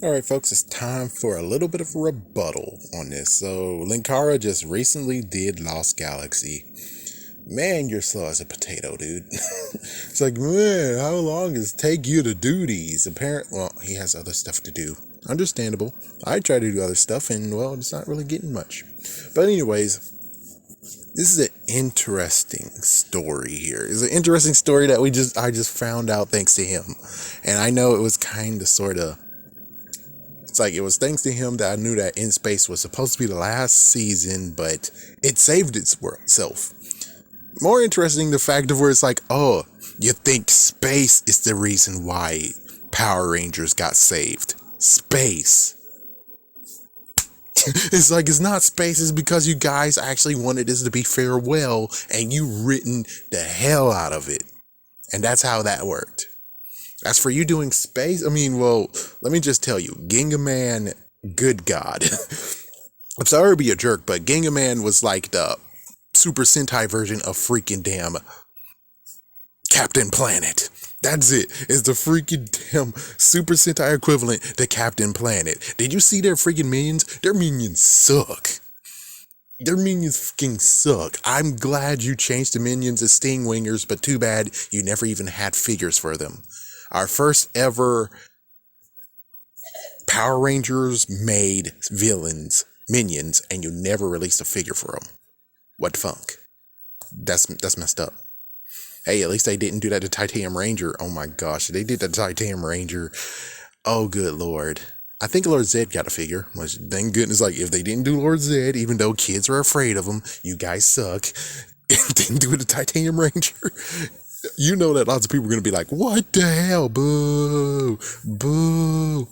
Alright, folks, it's time for a little bit of a rebuttal on this. So, Linkara just recently did Lost Galaxy. Man, you're slow as a potato, dude. It's like, man, how long does it take you to do these? Apparently, well, he has other stuff to do. Understandable. I try to do other stuff, and, well, it's not really getting much. But anyways, this is an interesting story here. It's an interesting story that I just found out thanks to him. And I know it was kind of, sort of, it's like it was thanks to him that I knew that In Space was supposed to be the last season, but it saved itself. More interesting, the fact of where it's like, oh, you think space is the reason why Power Rangers got saved. Space. It's like, it's not space, it's because you guys actually wanted this to be farewell, and you written the hell out of it. And that's how that worked. As for you doing space, I mean, well, let me just tell you, Gingaman, good God. I'm sorry to be a jerk, but Gingaman was like the Super Sentai version of freaking damn Captain Planet. That's it. It's the freaking damn Super Sentai equivalent to Captain Planet. Did you see their freaking minions? Their minions suck. Their minions fucking suck. I'm glad you changed the minions to Stingwingers, but too bad you never even had figures for them. Our first ever Power Rangers made minions, and you never released a figure for them. What the fuck? That's messed up. Hey, at least they didn't do that to Titanium Ranger. Oh my gosh, they did that to Titanium Ranger. Oh, good lord. I think Lord Zed got a figure, which thank goodness, like, if they didn't do Lord Zed, even though kids are afraid of him, you guys suck, didn't do it to Titanium Ranger, you know that lots of people are going to be like, what the hell, boo, boo.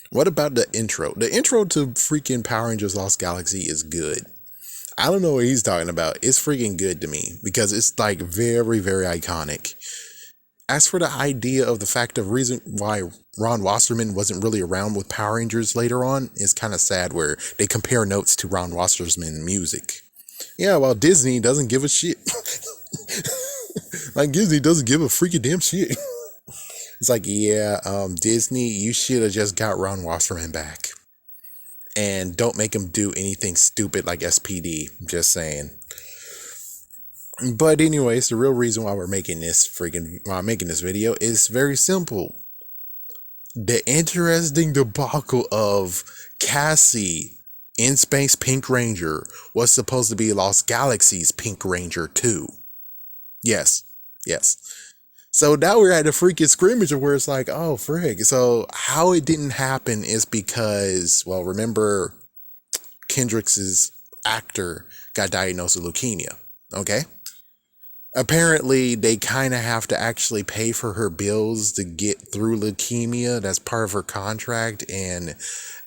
What about the intro? The intro to freaking Power Rangers Lost Galaxy is good. I don't know what he's talking about. It's freaking good to me because it's like very, very iconic. As for the idea of the fact of reason why Ron Wasserman wasn't really around with Power Rangers later on, is kind of sad where they compare notes to Ron Wasserman music. Yeah, well, Disney doesn't give a shit. Like, Disney doesn't give a freaking damn shit. It's like, yeah, Disney, you should have just got Ron Wasserman back. And don't make him do anything stupid like SPD. Just saying. But anyways, the real reason why I'm making this video is very simple. The interesting debacle of Cassie in Space Pink Ranger was supposed to be Lost Galaxy's Pink Ranger too. Yes. So now we're at a freaking scrimmage of where it's like, oh, frig. So how it didn't happen is because, well, remember Kendricks's actor got diagnosed with leukemia. Okay. Apparently, they kind of have to actually pay for her bills to get through leukemia. That's part of her contract. And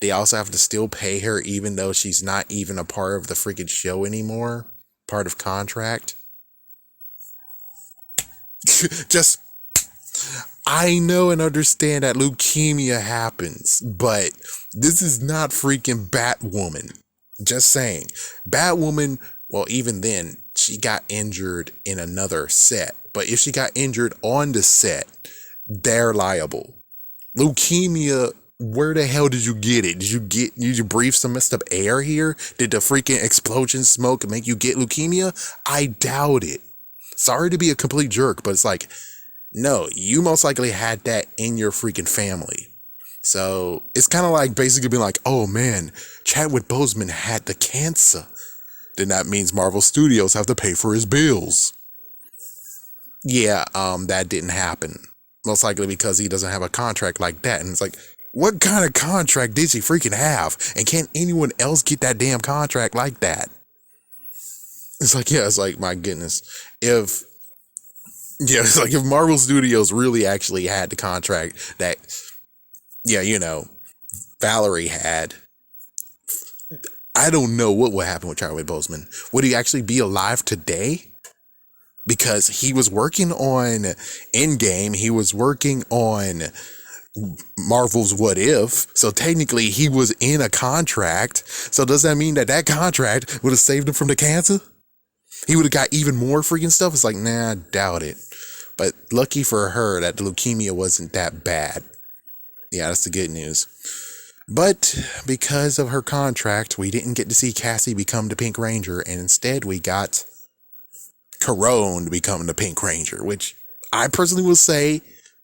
they also have to still pay her even though she's not even a part of the freaking show anymore. Part of contract. Just, I know and understand that leukemia happens, but this is not freaking Batwoman. Just saying. Batwoman, well, even then, she got injured in another set. But if she got injured on the set, they're liable. Leukemia, where the hell did you get it? Did you breathe some messed up air here? Did the freaking explosion smoke make you get leukemia? I doubt it. Sorry to be a complete jerk, but it's like, no, you most likely had that in your freaking family. So it's kind of like basically being like, oh man, Chadwick Boseman had the cancer. Then that means Marvel Studios have to pay for his bills. Yeah, that didn't happen. Most likely because he doesn't have a contract like that. And it's like, what kind of contract did he freaking have? And can't anyone else get that damn contract like that? It's like, yeah, it's like, my goodness. It's like if Marvel Studios really actually had the contract that, yeah, you know, Valerie had, I don't know what would happen with Chadwick Boseman. Would he actually be alive today? Because he was working on Endgame, he was working on Marvel's What If, so technically he was in a contract. So does that mean that contract would have saved him from the cancer? He would have got even more freaking stuff? It's like, nah, I doubt it. But lucky for her that the leukemia wasn't that bad. Yeah, that's the good news. But because of her contract, we didn't get to see Cassie become the Pink Ranger, and instead we got Corone to become the Pink Ranger, which I personally will say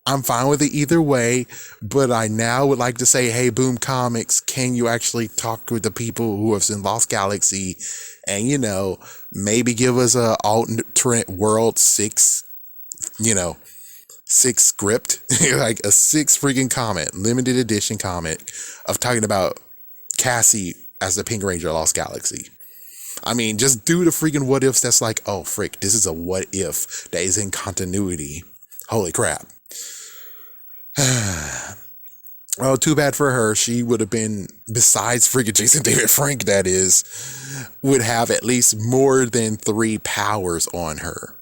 I'm fine with it either way, but I now would like to say, hey, Boom Comics, can you actually talk with the people who have seen Lost Galaxy and, maybe give us a alternate world 6, 6 script, like a 6 freaking comic, limited edition comic of talking about Cassie as the Pink Ranger of Lost Galaxy. I mean, just do the freaking what ifs that's like, oh, frick, this is a what if that is in continuity. Holy crap. Oh, too bad for her. She would have been, besides freaking Jason David Frank, that is, would have at least more than 3 powers on her.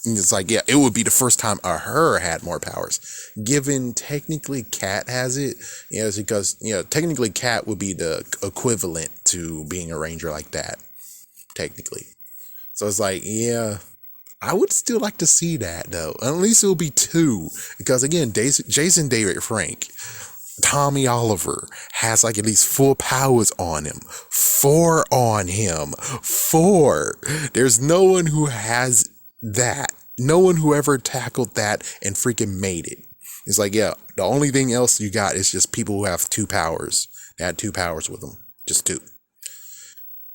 And it's like, yeah, it would be the first time a her had more powers. Given technically Cat has it, it's because, technically Cat would be the equivalent to being a ranger like that. Technically. So it's like, yeah, I would still like to see that though. At least it'll be 2. Because again, Jason David Frank, Tommy Oliver has like at least 4 powers on him. 4 on him. 4. There's no one who has that. No one who ever tackled that and freaking made it. It's like, yeah, the only thing else you got is just people who have 2 powers. They had 2 powers with them. Just 2.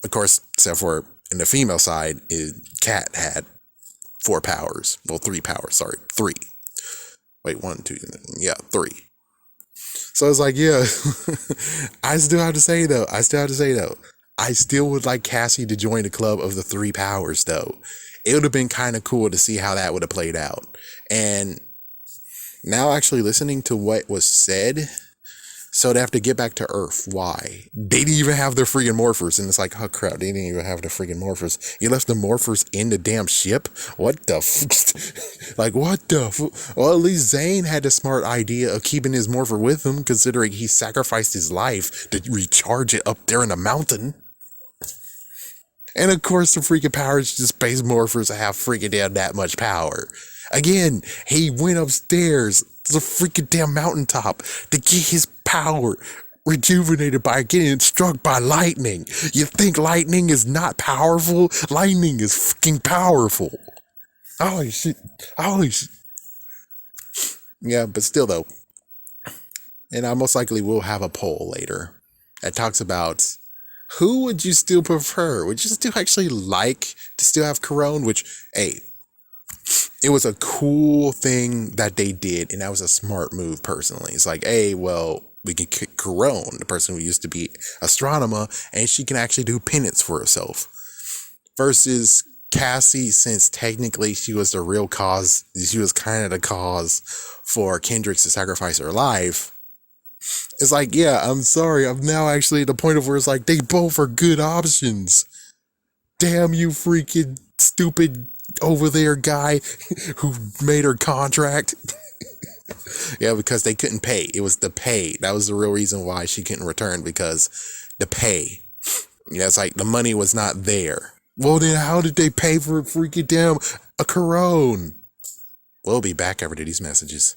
Of course, except for in the female side, Cat had 4 powers. Well, 3 powers. Sorry, 3. Wait, 1, 2. Yeah, 3. So it's like, yeah, I still have to say though, I still would like Cassie to join the club of the 3 powers though. It would have been kind of cool to see how that would have played out. And now actually listening to what was said, so they have to get back to Earth. Why? They didn't even have their freaking morphers. And it's like, oh crap, they didn't even have the freaking morphers. You left the morphers in the damn ship? What the like, what the Well, at least Zane had the smart idea of keeping his morpher with him, considering he sacrificed his life to recharge it up there in the mountain. And of course, the freaking powers, just space morphers have freaking damn that much power. Again, he went upstairs to the freaking damn mountaintop to get his power rejuvenated by getting struck by lightning. You think lightning is not powerful? Lightning is freaking powerful. Holy shit. Holy shit. Yeah, but still though. And I most likely will have a poll later that talks about who would you still prefer? Would you still actually like to still have Corone? Which, hey, it was a cool thing that they did, and that was a smart move personally. It's like, hey, well, we can kick Corone, the person who used to be astronomer, and she can actually do penance for herself. Versus Cassie, since technically she was the real cause, she was kind of the cause for Kendrix to sacrifice her life. It's like, yeah, I'm sorry, I'm now actually at the point of where it's like, they both are good options. Damn you freaking stupid over there guy who made her contract. Yeah, because they couldn't pay. It was the pay. That was the real reason why she couldn't return, because the pay. Yeah, it's like the money was not there. Well, then how did they pay for freaking damn a Corone? We'll be back after these messages.